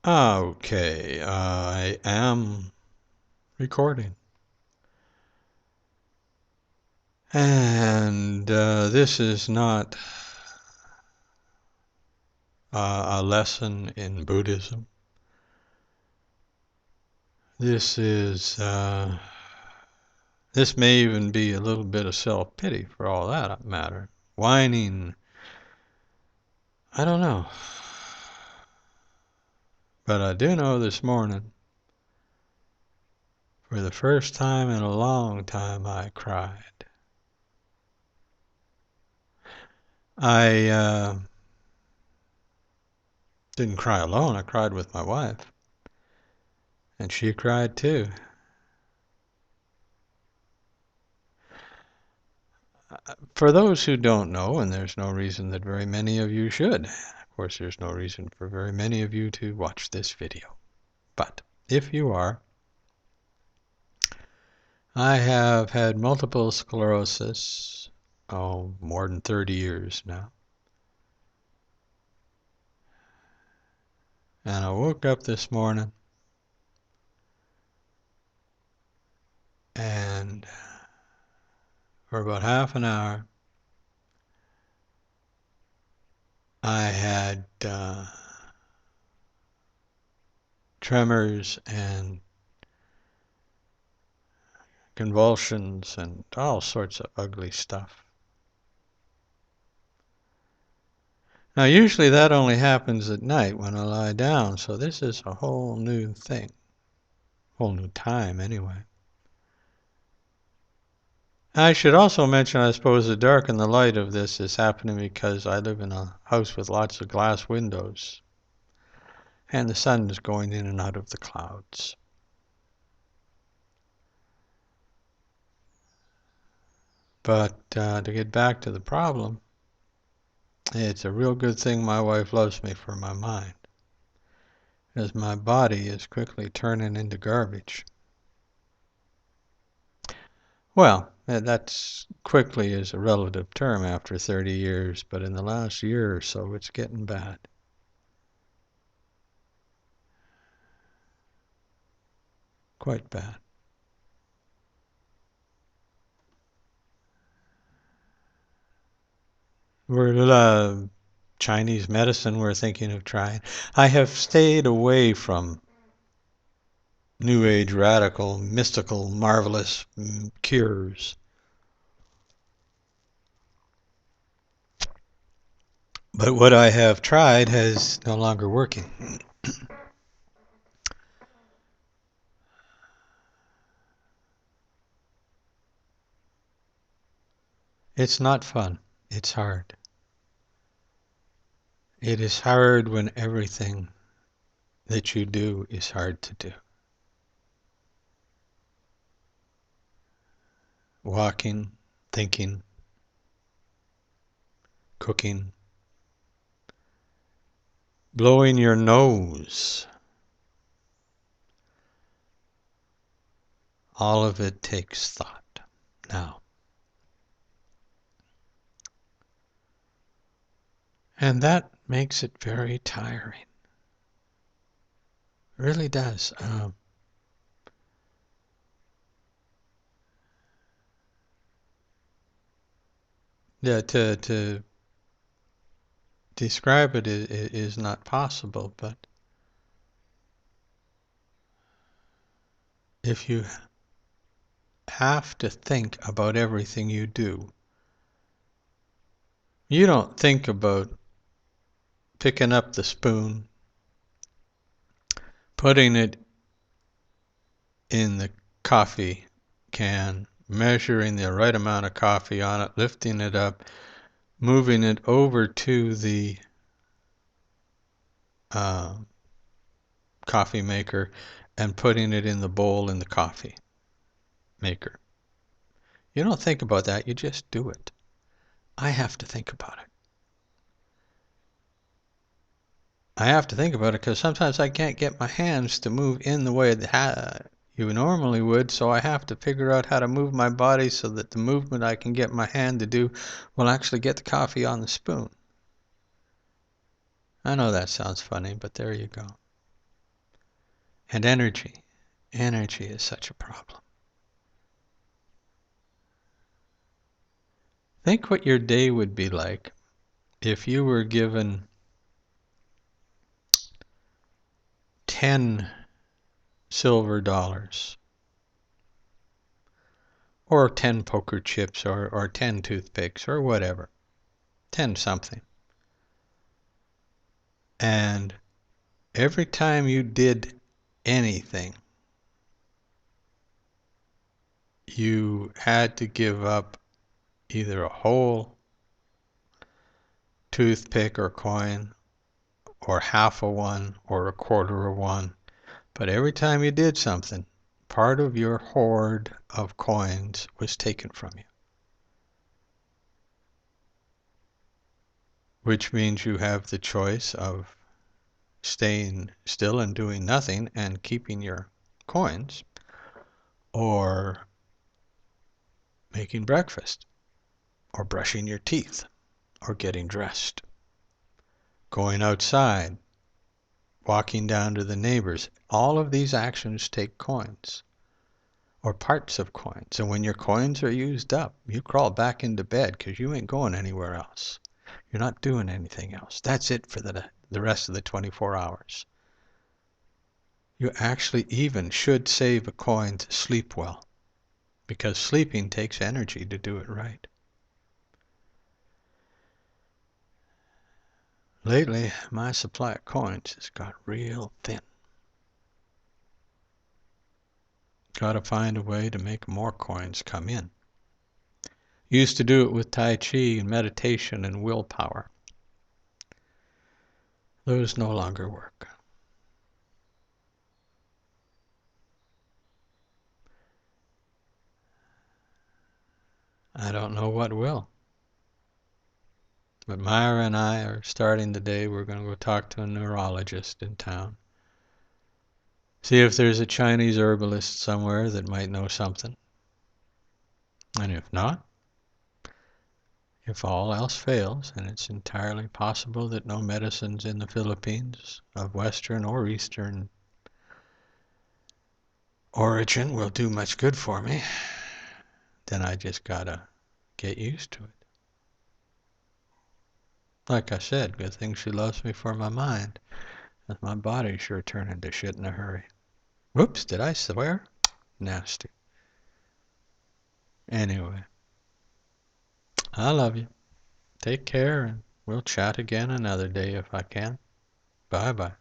Okay, I am recording. And this is not a lesson in Buddhism. This is, this may even be a little bit of self-pity for all that matter. Whining, I don't know. But I do know this morning, for the first time in a long time, I cried. I didn't cry alone, I cried with my wife. And she cried too. For those who don't know, and there's no reason that very many of you should, of course there's no reason for very many of you to watch this video. But if you are, I have had multiple sclerosis, more than 30 years now. And I woke up this morning and for about half an hour I had tremors and convulsions and all sorts of ugly stuff. Now usually that only happens at night when I lie down, so this is a whole new thing, whole new time anyway. I should also mention, I suppose, the dark and the light of this is happening because I live in a house with lots of glass windows, and the sun is going in and out of the clouds. But to get back to the problem, it's a real good thing my wife loves me for my mind, as my body is quickly turning into garbage. Well, that's quickly is a relative term after 30 years, but in the last year or so it's getting bad. Quite bad. We're Chinese medicine we're thinking of trying. I have stayed away from New Age, radical, mystical, marvelous cures. But what I have tried has no longer working. It's not fun. It's hard. It is hard when everything that you do is hard to do. Walking, thinking, cooking, blowing your nose. All of it takes thought. Now, and that makes it very tiring. It really does. Yeah, to describe it is not possible, but if you have to think about everything you do, you don't think about picking up the spoon, putting it in the coffee can, measuring the right amount of coffee on it, lifting it up, moving it over to the coffee maker, and putting it in the bowl in the coffee maker. You don't think about that, you just do it. I have to think about it. I have to think about it because sometimes I can't get my hands to move in the way that you normally would, so I have to figure out how to move my body so that the movement I can get my hand to do will actually get the coffee on the spoon. I know that sounds funny, but there you go. And energy. Energy is such a problem. Think what your day would be like if you were given 10 silver dollars or 10 poker chips or 10 toothpicks or whatever, 10 something. And every time you did anything, you had to give up either a whole toothpick or coin or half a one or a quarter of one. But every time you did something, part of your hoard of coins was taken from you. Which means you have the choice of staying still and doing nothing and keeping your coins, or making breakfast, or brushing your teeth, or getting dressed, going outside, walking down to the neighbors. All of these actions take coins, or parts of coins. And when your coins are used up, you crawl back into bed because you ain't going anywhere else. You're not doing anything else. That's it for the rest of the 24 hours. You actually even should save a coin to sleep well, because sleeping takes energy to do it right. Lately, my supply of coins has got real thin. Got to find a way to make more coins come in. Used to do it with Tai Chi and meditation and willpower. Those no longer work. I don't know what will. But Myra and I are starting the day. We're going to go talk to a neurologist in town. See if there's a Chinese herbalist somewhere that might know something. And if not, if all else fails, and it's entirely possible that no medicines in the Philippines of Western or Eastern origin will do much good for me, then I just gotta get used to it. Like I said, good thing she loves me for my mind, as my body sure turning to shit in a hurry. Whoops, did I swear? Nasty. Anyway, I love you. Take care, and we'll chat again another day if I can. Bye-bye.